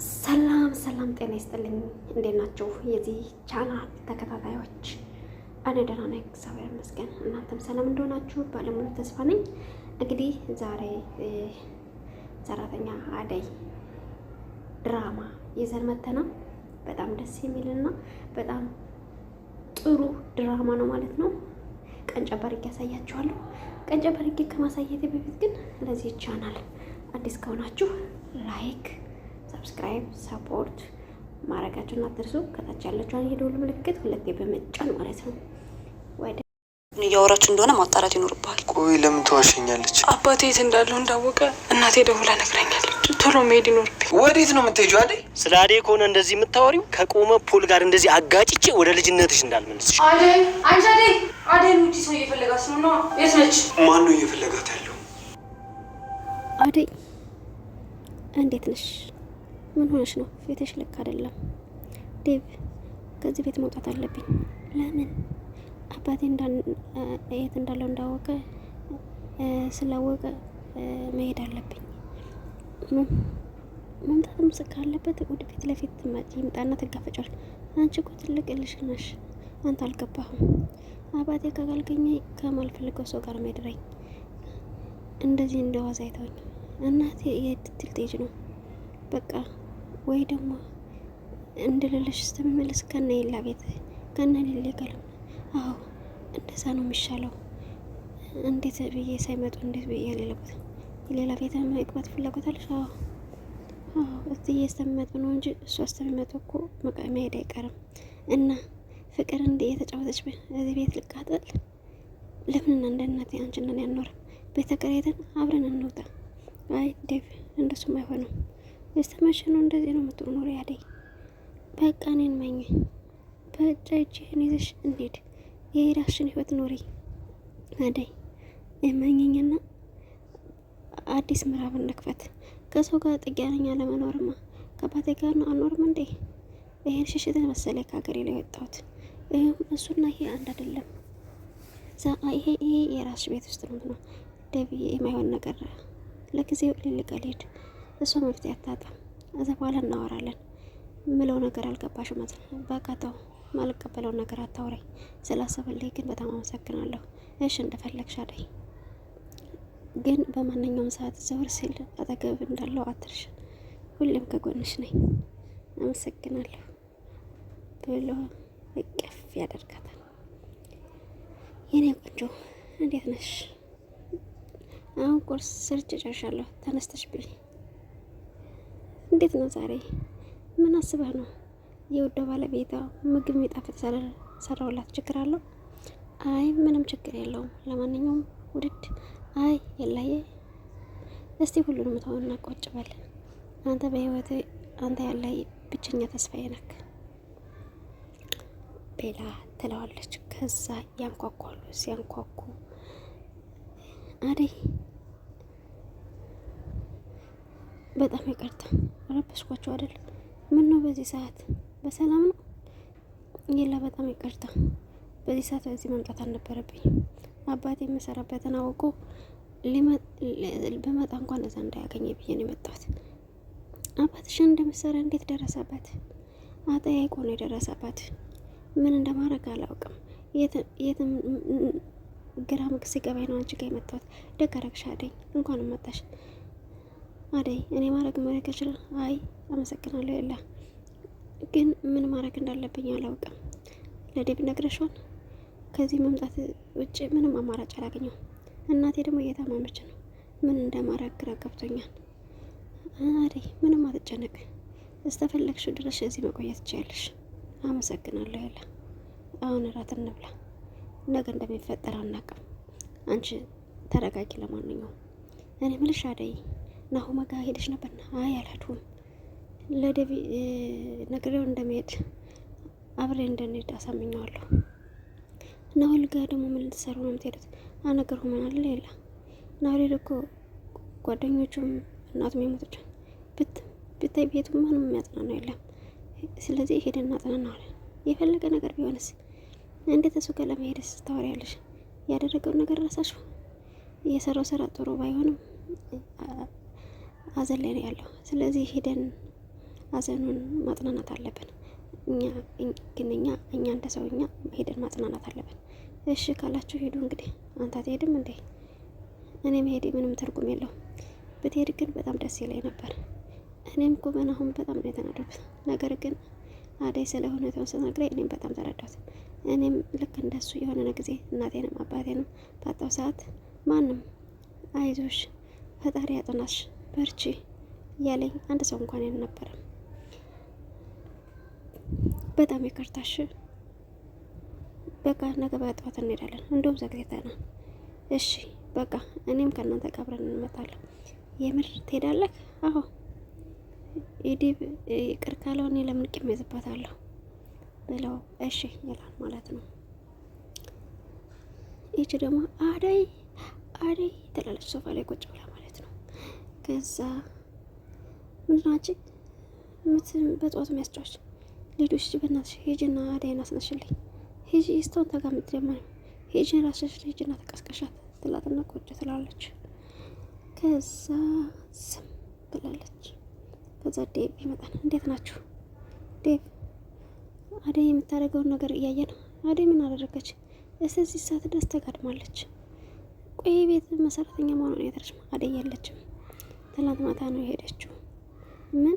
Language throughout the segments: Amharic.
ሰላም ጤና ይስጥልኝ። እንዴት ናችሁ የዚህ ቻናል ተከታታዮች? እኔ ደህና ነኝ እግዚአብሔር ይመስገን። እናንተም ሰላም እንደሆናችሁ ባለሙሉ ተስፋ ነኝ። እንግዲህ ዛሬ ሰራተኛ አደይ ድራማ ይዘን መተናል። በጣም ደስ የሚልና በጣም ጥሩ ድራማ ነው ማለት ነው። ቀንጨብ አድርጌ ያሳያችኋለሁ። ቀንጨብ አድርጌ ከማሳየቴ በፊት ግን ለዚህ ቻናል አዲስ ከሆናችሁ ላይክ፣ ሰብስክራይብ፣ ሰፖርት ማድረጋችሁን አትርሱ። ከታች ያለችውን የደወል ምልክት ሁለቴ በመጫን ማለት ነው። ወደ እያወራችሁ እንደሆነ ማጣራት ይኖርብሃል። ቆይ ለምን ትዋሸኛለች? አባቴ የት እንዳለው እንዳወቀ እናቴ ደውላ ነግረኛለች። ቶሎ መሄድ ይኖርብኝ። ወዴት ነው የምትሄጂው? አደይ ስለ አደይ ከሆነ እንደዚህ የምታወሪው ከቆመ ፖል ጋር እንደዚህ አጋጭቼ ወደ ልጅነትሽ እንዳልመልስሽ። አደይ አንቺ አደይ ውጪ ሰው እየፈለጋት ነው። የት ነች? ማን ነው እየፈለጋት ያለው? አደይ እንዴት ነሽ? ምን ሆነሽ ነው? ፊትሽ ልክ አይደለም። ዴቭ ከዚህ ቤት መውጣት አለብኝ። ለምን? አባቴ የት እንዳለው እንዳወቀ ስላወቀ መሄድ አለብኝ። መምጣትም ካለበት ወደ ፊት ለፊት ይምጣና ትጋፈጫል። አንቺ እኮ ትልቅ ልሽ ነሽ። አንተ አልገባህም። አባቴ ካጋልገኘ ከማልፈልገው ሰው ጋር መድረኝ እንደዚህ እንደዋዛ አይተውኝ። እናቴ የትትል ቴጅ ነው በቃ። ወይ ደግሞ እንድልልሽ ስትመለስ ከነ የላ ቤት ከነ ሌላ ጋርም አዎ እንደዛ ነው የሚሻለው። እንዴት ብዬ ሳይመጡ እንዴት ብዬ ሌላ ቤት መግባት ፍላጎት አለሽ? አዎ እዚህ እየስተመጡ ነው እንጂ እሷ ስተመጡ እኮ መሄድ አይቀርም። እና ፍቅር እንደ የተጫወተች እዚህ ቤት ልቃጠል። ለምን እንደ እናቴ አንቺን ነን ያኖርም ቤት ተከራይተን አብረን እንውጣ። አይ ዴቭ እንደሱም አይሆንም። እስተመሸ ነው እንደዚህ ነው የምትኖር አደይ። በቃ እኔን መኘኝ በእጅህን ይዘሽ እንሂድ። የራስሽን ህይወት ኖሪ አደይ። የመኘኝና አዲስ ምዕራፍ እንክፈት። ከሰው ጋር ጥገኛ ለመኖርማ ከአባቴ ጋር ነው አልኖርም እንዴ? ይሄን ሽሽት መሰለ ከሀገሬ ላይ ወጣሁት። እሱና ይሄ አንድ አይደለም። ይሄ የራስሽ ቤት ውስጥ ነው ደብዬ የማይሆን ነገር ለጊዜው ልልቀልሄድ። እሷ መፍትሄ አታጣም። እዛ በኋላ እናወራለን። ምለው ነገር አልገባሽም ማለት ነው። በቃ ተው፣ ማልቀበለው ነገር አታውራኝ። ስላሰበልኝ ግን በጣም አመሰግናለሁ። እሺ እንደፈለግሽ አደይ፣ ግን በማንኛውም ሰዓት ዘወር ሲል አጠገብ እንዳለው አትርሽ። ሁሌም ከጎንሽ ነኝ። አመሰግናለሁ ብሎ እቅፍ ያደርጋታል። የኔ ቆንጆ እንዴት ነሽ? አሁን ቁርስ ሰርቼ ጨርሻለሁ። ተነስተሽ ብይ። እንዴት ነው ዛሬ? ምን አስበህ ነው? የወደ ባለቤቷ ምግብ የሚጣፍጥ ሰራውላት። ችግር አለው? አይ ምንም ችግር የለውም። ለማንኛውም ውድድ አይ የላየ እስቲ ሁሉንም ተውና ቆጭ በል። አንተ በህይወት አንተ ያለ ብቸኛ ተስፋዬ ነክ ቤላ ትለዋለች። ከዛ ያንኳኳሉ። ሲያንኳኩ አደይ በጣም ይቅርታ ረበሽኳቸው አይደል? ምን ነው በዚህ ሰዓት በሰላም ነው? የላ በጣም ይቅርታ። በዚህ ሰዓት በዚህ መምጣት አልነበረብኝም። አባቴ የምሰራበትን አውቆ በመጣ እንኳን እዛ እንዳያገኘ ብዬ ነው የመጣሁት። አባትሽን እንደምሰራ እንዴት ደረሰበት? አጠያይቆ ነው የደረሰበት። ምን እንደማድረግ አላውቅም። የትም ግራ ምግስ ሲገባኝ ነው አንቺ ጋር የመጣሁት። ደግ አደረግሽ አደይ፣ እንኳን መጣሽ አደይ። እኔ ማድረግ ይችላል። አይ አመሰግናለሁ። የላ ግን ምን ማድረግ እንዳለብኝ አላውቅም። ለዴብ ነግረሽዋል? ከዚህ መምጣት ውጭ ምንም አማራጭ አላገኘው። እናቴ ደግሞ እየታመመች ነው። ምን እንደማድረግ ግራ ገብቶኛል። አደይ ምንም አትጨነቅ። እስተፈለግሽው ድረስ እዚህ መቆየት ትችያለሽ። አመሰግናለሁ። የላ አሁን እራት እንብላ። ነገ እንደሚፈጠር አናውቅም። አንቺ ተረጋጊ። ለማንኛውም እኔ ምልሽ አደይ ናሁማ ጋር ሄደሽ ነበርና? አይ አልሄድኩም። ለዴቪ ነግሬው እንደሚሄድ አብሬ እንደንሄድ አሳምኘዋለሁ። ናሁል ጋር ደግሞ ምን ልትሰሩ ነው የምትሄዱት? አነገር ሆመናል። ሌላ ናሁል እኮ ጓደኞቹም እናቱም የሞቶች ብታይ ቤቱ ምንም የሚያጽናናው የለም። ስለዚህ ሄደን እናጽናናዋለን። የፈለገ ነገር ቢሆንስ እንዴት እሱ ጋር ለመሄድስ ታወሪያለሽ? ያደረገውን ነገር ረሳሽ? የሰራው ስራ ጥሩ ባይሆንም ሀዘን ላይ ነው ያለው። ስለዚህ ሄደን ሀዘኑን ማጽናናት አለብን። እኛ እንደ ሰውኛ ሄደን ማጽናናት አለብን። እሺ ካላችሁ ሄዱ። እንግዲህ አንተ አትሄድም እንዴ? እኔ መሄዴ ምንም ትርጉም የለውም። ብትሄድ ግን በጣም ደስ ይለኝ ነበር። እኔም እኮ በናሁን በጣም ነው የተናደድኩት። ነገር ግን አደይ ስለ ሁኔታውን ስትነግረኝ እኔም በጣም ተረዳሁት። እኔም ልክ እንደሱ የሆነ ጊዜ እናቴንም አባቴንም ባጣው ሰዓት ማንም አይዞሽ፣ ፈጣሪ ያጽናሽ፣ በርቺ እያለኝ አንድ ሰው እንኳን አልነበረም። በጣም ይቅርታሽ፣ በቃ ነገ በጠዋት እንሄዳለን፣ እንደውም ዘግይተናል። እሺ በቃ እኔም ከእናንተ ጋር አብረን እንመጣለን። የምር ትሄዳለህ? አዎ ኢዲብ ይቅር ካልሆነ ለምን ቂም ይዝባታለሁ ብለው እሺ ይላል ማለት ነው። ይቺ ደግሞ አደይ ትላለች ሶፋ ላይ ቁጭ ብላ ማለት ነው። ከዛ ምንድናችን በጠዋቱ የሚያስጫዎች ሌሎች በእናትሽ ሂጂና አደይን አስነሽልኝ፣ ሂጂ ስቶን ተጋምጥ ደግሞ ሂጂ ራስሽ ሂጂና ተቀስቀሻት ትላትና ቁጭ ትላለች። ከዛ ዝም ብላለች። ከዛ ዴቭ ይመጣል። እንዴት ናችሁ? ዴቭ አደይ የምታደርገውን ነገር እያየ ነው። አደይ ምን አደረገች? እስከዚህ ሰዓት ድረስ ተጋድማለች። ቆይ ቤት መሰረተኛ መሆኗን ያተረች አደይ ያለችም ትላንት ማታ ነው የሄደችው። ምን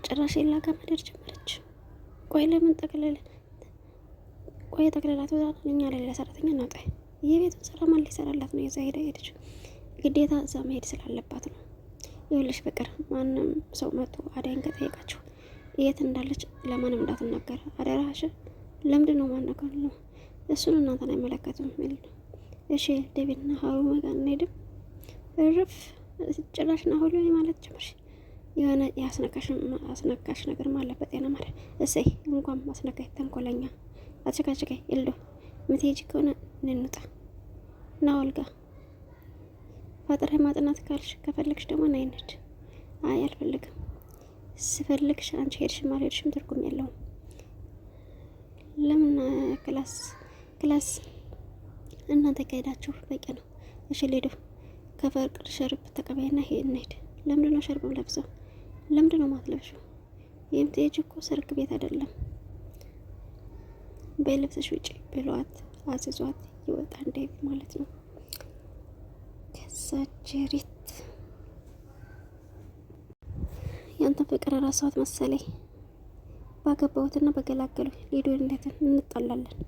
ጭራሽ ላጋ መደር ጀመረች። ቆይ ለምን ጠቅለላት እኛ ሌላ ሰራተኛ እናውጣ። የቤቱን ስራ ማን ሊሰራላት ነው? የዛ ሄደች ግዴታ እዛ መሄድ ስላለባት ነው። ይኸውልሽ ፍቅር፣ ማንም ሰው መጥቶ አደይን ከጠየቃችሁ የት እንዳለች ለማንም እንዳትናገር አደራሽ። ለምንድን ነው ማናገር ነው? እሱን እናንተን አይመለከቱም የሚል ነው። እሺ ዴቪድና ሀሩ ጋር እንሄድም። እርፍ ጭራሽ ና ሁሉ ማለት ጀመርሽ። የሆነ አስነካሽ ነገር ማለት በጤና ማለት እሰይ እንኳን ማስነካኝ ተንኮለኛ አቸካቸካይ ይልዶ ምትሄጂ ከሆነ እንንጣ ና ወልጋ ፈጥሬ ማጥናት ካልሽ ከፈለግሽ ደግሞ ና ይነድ። አይ አልፈልግም። ስፈልግሽ አንቺ ሄድሽም አልሄድሽም ትርጉም የለውም። ለምን ክላስ እናንተ ከሄዳችሁ በቂ ነው። እሺ ሌዶ ከፈቅር ሸርብ ተቀበይና እንሄድ። ለምንድን ነው ሸርብም ለብሰው? ለምንድን ነው ማትለብሽው? የምትሄጂ እኮ ሰርግ ቤት አይደለም። በልብስሽ ውጪ ብሏት አዝዟት ይወጣል ዴቭ ማለት ነው። ከዛ ጀሪት ያንተ ፍቅር ራሷት መሰለኝ ባገባሁትና በገላገሉ ሊዶ እንዴት እንጣላለን?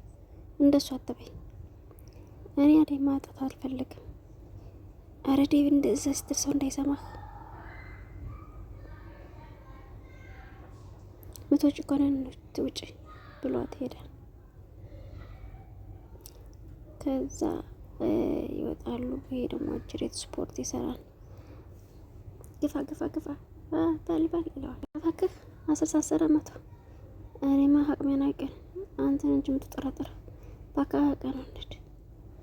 እንደሱ አትበይ። እኔ አደይ ማጣት አልፈልግም። አረ ዴቭ እንደዛ ስትል ሰው እንዳይሰማህ ምቶች ቆነን ውጪ ብሏት ሄዳል። ከዛ ይወጣሉ። ይሄ ደግሞ አጅሬት ስፖርት ይሰራል። ግፋ ባልባል ይለዋል። እባክህ 10 ሰዓት ሰራ መቶ እኔማ ሀቅሜን አይቀን አንተን እንጂ የምትጠራጠር ባካቀ ነው እንዴ?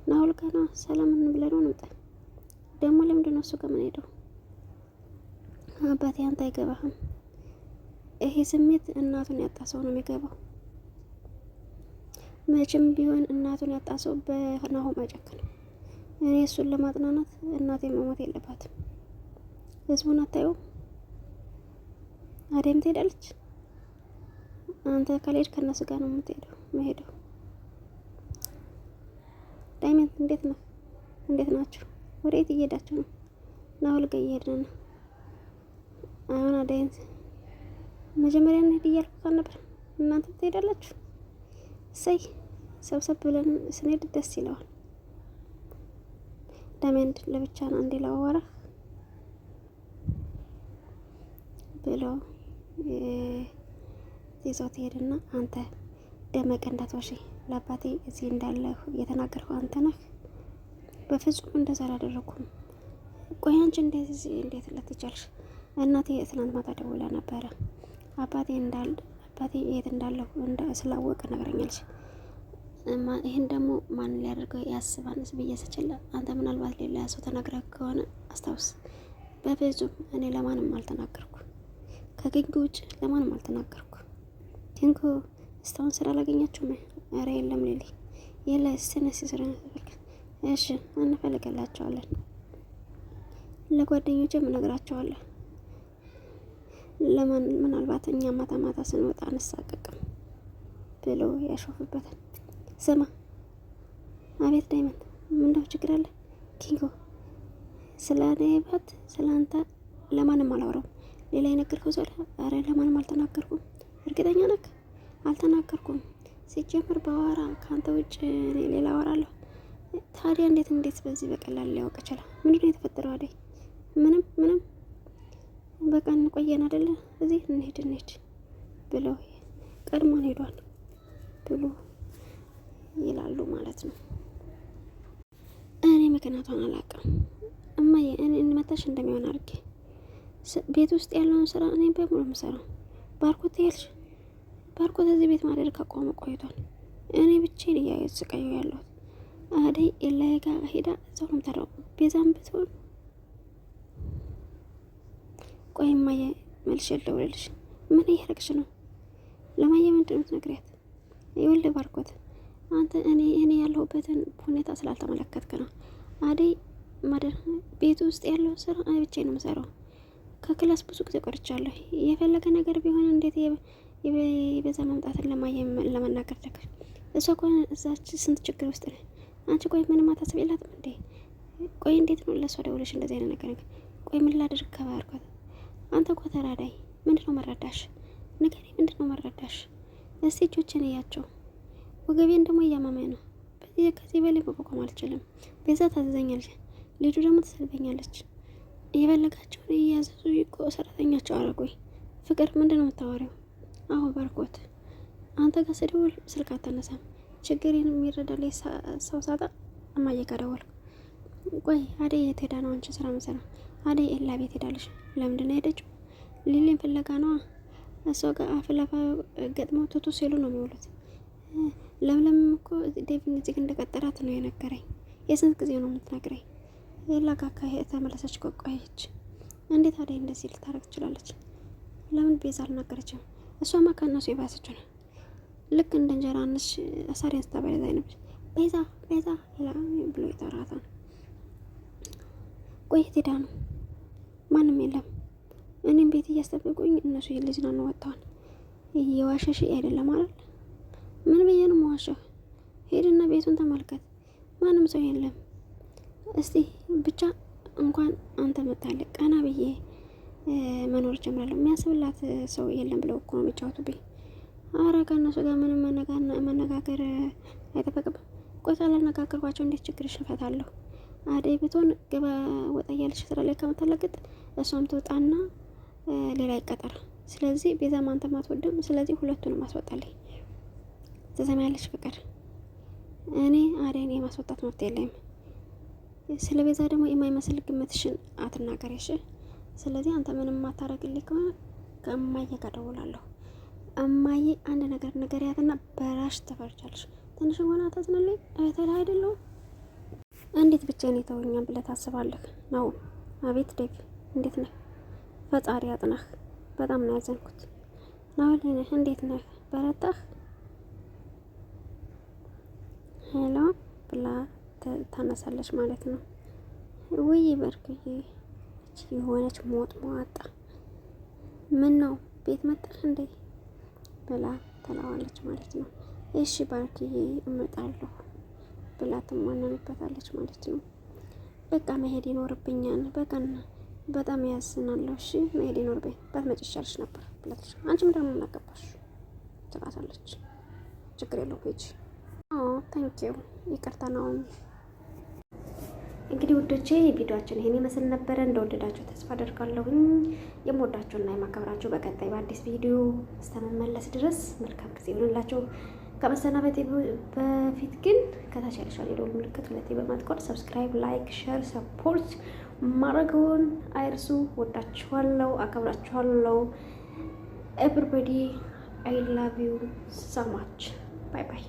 ናውል ከና ሰላምን ብለነው እንምጣ። ደግሞ ለምንድን ነው እሱ ጋር ምን ሄደው? አባቴ አንተ አይገባህም። ይሄ ስሜት እናቱን ያጣ ሰው ነው የሚገባው። መቼም ቢሆን እናቱን ያጣ ሰው በናሆም አይጨክንም። እኔ እሱን ለማጥናናት እናቴ መሞት የለባትም። ህዝቡን አታየውም? አደይም ትሄዳለች። አንተ ካልሄድ ከነሱ ጋር ነው መሄደው። ዳይመንድ እንዴት ነው? እንዴት ናችሁ? ወዴት እየሄዳችሁ ነው? ናሁል ጋር እየሄድን ነው። አሁን አደይን መጀመሪያ እንሂድ እያልኩ ነበር። እናንተ ትሄዳላችሁ? እሰይ ሰብሰብ ብለን ስንሄድ ደስ ይለዋል። ዳይመንድ ለብቻ ነው እንዴ ላወራ ብሎ ይዞት ሄድና አንተ ደመቀ እንዳትዋሺ፣ ለአባቴ እዚህ እንዳለሁ እየተናገርኩ አንተ ነህ። በፍጹም እንደዛ አላደረኩም። ቆይ አንቺ እንዴት ልትቻልሽ? እናቴ ትናንት ማታ ደውላ ነበረ። አባቴ የት እንዳለሁ ስላወቀ ነግረኛለች። ይህን ደግሞ ማን ሊያደርገው ያስባንስ ብዬ ስችል አንተ ምናልባት ሌላ ሰው ተናግረህ ከሆነ አስታውስ። በፍጹም እኔ ለማንም አልተናገርኩ፣ ከግንጉ ውጭ ለማንም አልተናገርኩ። ግንጉ እስካሁን ስራ አላገኛችሁም? ኧረ የለም ሌሊ የለ ስነስ ስራ ነፈልግ። እሺ እንፈልግላቸዋለን፣ ለጓደኞቼም እነግራቸዋለሁ። ምናልባት እኛ ማታ ማታ ስንወጣ አንሳቀቅም ብሎ ያሾፍበታል። ስማ፣ አቤት ዳይመንድ፣ ምንድነው ችግር አለ? ኪንጎ፣ ስለ ኔባት ስለ አንተ ለማንም አላወራም። ሌላ የነገርከው ሰው? አረ ለማንም አልተናገርኩም። እርግጠኛ ነህ? አልተናገርኩም። ሲጀምር በአዋራ ከአንተ ውጭ ሌላ አወራለሁ? ታዲያ እንዴት በዚህ በቀላል ሊያውቅ ይችላል? ምንድነው የተፈጠረው? አደይ፣ ምንም በቃ እንቆየን አይደለ? እዚህ እንሄድ ብለው ቀድሞን ሄዷል ብሎ ይላሉ ማለት ነው። እኔ ምክንያቷን አላውቅም እማዬ። እኔ መታሽ እንደሚሆን አድርጌ ቤት ውስጥ ያለውን ስራ እኔ በሙሉ የምሰራው። ባርኮት ያልሽ ባርኮት እዚህ ቤት ማደር ካቆመ ቆይቷል። እኔ ብቻዬን እያሰቃየሁ ያለሁት። አደይ ኤላይ ጋር ሄዳ እዛው ነው የምታድረው። ቤዛም ብትሆን ቆይ እማዬ መልሼ ልደውልልሽ። ምን እያደረግሽ ነው? ለማየ ምንድን ነው የምትነግሪያት? ይኸውልህ ባርኮት፣ አንተ እኔ ያለሁበትን ሁኔታ ስላልተመለከትክ ነው። አደይ ማደር ቤት ውስጥ ያለው ስራ እኔ ብቻዬን ነው የምሰራው። ከክላስ ብዙ ጊዜ ቆርቻለሁ። የፈለገ ነገር ቢሆን እንዴት የበዛ መምጣትን ለመናገር ደግ እሷ እኮ እዛች ስንት ችግር ውስጥ ነው። አንቺ ቆይ ምንም አታስብ የላትም እንዴ? ቆይ እንዴት ነው ለእሷ ደውለሽ እንደዚህ አይነት ነገር? ቆይ ምን ላድርግ ከባርኮት? አንተ እኮ ተራዳይ። ምንድነው መረዳሽ? ንገሪ፣ ምንድነው መረዳሽ? እስቲ እጆችን እያቸው፣ ወገቤን ደግሞ እያመመኝ ነው። ከዚህ በላይ መቆም አልችልም። ቤዛ ታዘዘኛለች፣ ልጁ ደግሞ ትሰልበኛለች። የፈለጋቸውን እያዘዙ እኮ ሰራተኛቸው አረጉኝ። ፍቅር፣ ምንድነው የምታወሪው? አሁ ባርኮት፣ አንተ ጋር ስደውል ስልክ አታነሳም። ችግሬን የሚረዳልኝ ሰው ሳጣ እማዬ ጋር ደወልኩ። ቆይ አደይ የት ሄዳ ነው አንቺ ስራ መሰራ? አደይ ኤላ ቤት ሄዳለች። ለምንድን ነው ሄደችው? ሊሊን ፍለጋ ነዋ። እሷ ጋር አፍላፋ ገጥመው ቱቱ ሲሉ ነው የሚውሉት። ለምለም እኮ ዴቪን እዚህ እንደቀጠራት ነው የነገረኝ። የስንት ጊዜ ነው የምትነግረኝ? ኤላ ጋር ተመለሰች ቆየች። እንዴት አደይ እንደዚህ ልታረግ ትችላለች? ለምን ቤዛ አልናገረችም? እሷማ ከእነሱ የባሰች ነው። ልክ እንደ እንጀራ አንሽ አሳሪያን ስታበረዛ ነበር። ቤዛ ብሎ ይጠራታል። ቆየት ሄዳ ነው? ማንም የለም። እኔም ቤት እያስጠበቁኝ እነሱ ሊዝናኑ ወጥተዋል። እየዋሸሽ አይደለም አይደል? ምን ብዬ ነው የምዋሸው? ሄድና ቤቱን ተመልከት። ማንም ሰው የለም። እስቲ ብቻ እንኳን አንተ መጣለህ ቀና ብዬ መኖር ጀምራለሁ። የሚያስብላት ሰው የለም ብለው እኮ ነው የሚጫወቱብኝ። አረ ከእነሱ ጋር ምንም መነጋገር አይጠበቅም። ቆይ ካላነጋገርኳቸው እንዴት ችግርሽ እፈታለሁ? አደይ ብትሆን ገባ ወጣ እያለች ስራ ላይ ከምታለቅጥ እሷም ትወጣና ሌላ ይቀጠር። ስለዚህ ቤዛ ማንተ ማትወድም። ስለዚህ ሁለቱንም አስወጣለኝ። ትሰማያለሽ ፍቅር? እኔ አደይን የማስወጣት መብት የለኝም። ስለ ቤዛ ደግሞ የማይመስል ግምትሽን አትናገሪሽ። ስለዚህ አንተ ምንም ማታረግልኝ ከሆነ ከእማዬ ጋር ደውላለሁ። እማዬ አንድ ነገር ንገሪያትና በራሽ ተፈርቻለሽ። ትንሽ እንኳን አታዝንልኝ? አይተላ አይደለሁም እንዴት ብቻዬን የተወኛል ብለህ ታስባለህ? ነው አቤት ዴቭ፣ እንዴት ነህ? ፈጣሪ ያጥናህ። በጣም ነው ያዘንኩት። ናውል ነህ? እንዴት ነህ? በረታህ? ሄሎ ብላ ታነሳለች ማለት ነው። ውይ በርክዬ፣ የሆነች ሞጥ ሟጣ ምን ነው ቤት መጣህ እንዴ ብላ ተላዋለች ማለት ነው። እሺ ባርክዬ እመጣለሁ ብላ ትማናንበታለች ማለት ነው። በቃ መሄድ ይኖርብኛል። በጣም ያዝናለሁ። እሺ መሄድ ይኖርብኝ። ባትመጪ ይሻልሽ ነበር ብላለች። አንቺም ደግሞ እናገባሽ ትላታለች። ችግር የለውም ሂጂ። ታንኪው ይቅርታ ነው። እንግዲህ ውዶቼ ቪዲዮአችን ይሄን ይመስል ነበረ። እንደወደዳችሁ ተስፋ አደርጋለሁኝ። የምወዳችሁና የማከብራችሁ በቀጣይ በአዲስ ቪዲዮ እስከመመለስ ድረስ መልካም ጊዜ ይሁንላችሁ። ከመሰናበቴ በፊት ግን ከታች ያለሻል የደወል ምልክት ሁለቴ በማጥቆር ሰብስክራይብ፣ ላይክ፣ ሼር፣ ሰፖርት ማድረግዎን አይርሱ። ወዳችኋለሁ፣ አከብራችኋለሁ። ኤቭሪባዲ አይ ላቭ ዩ ሶ ማች። ባይ ባይ።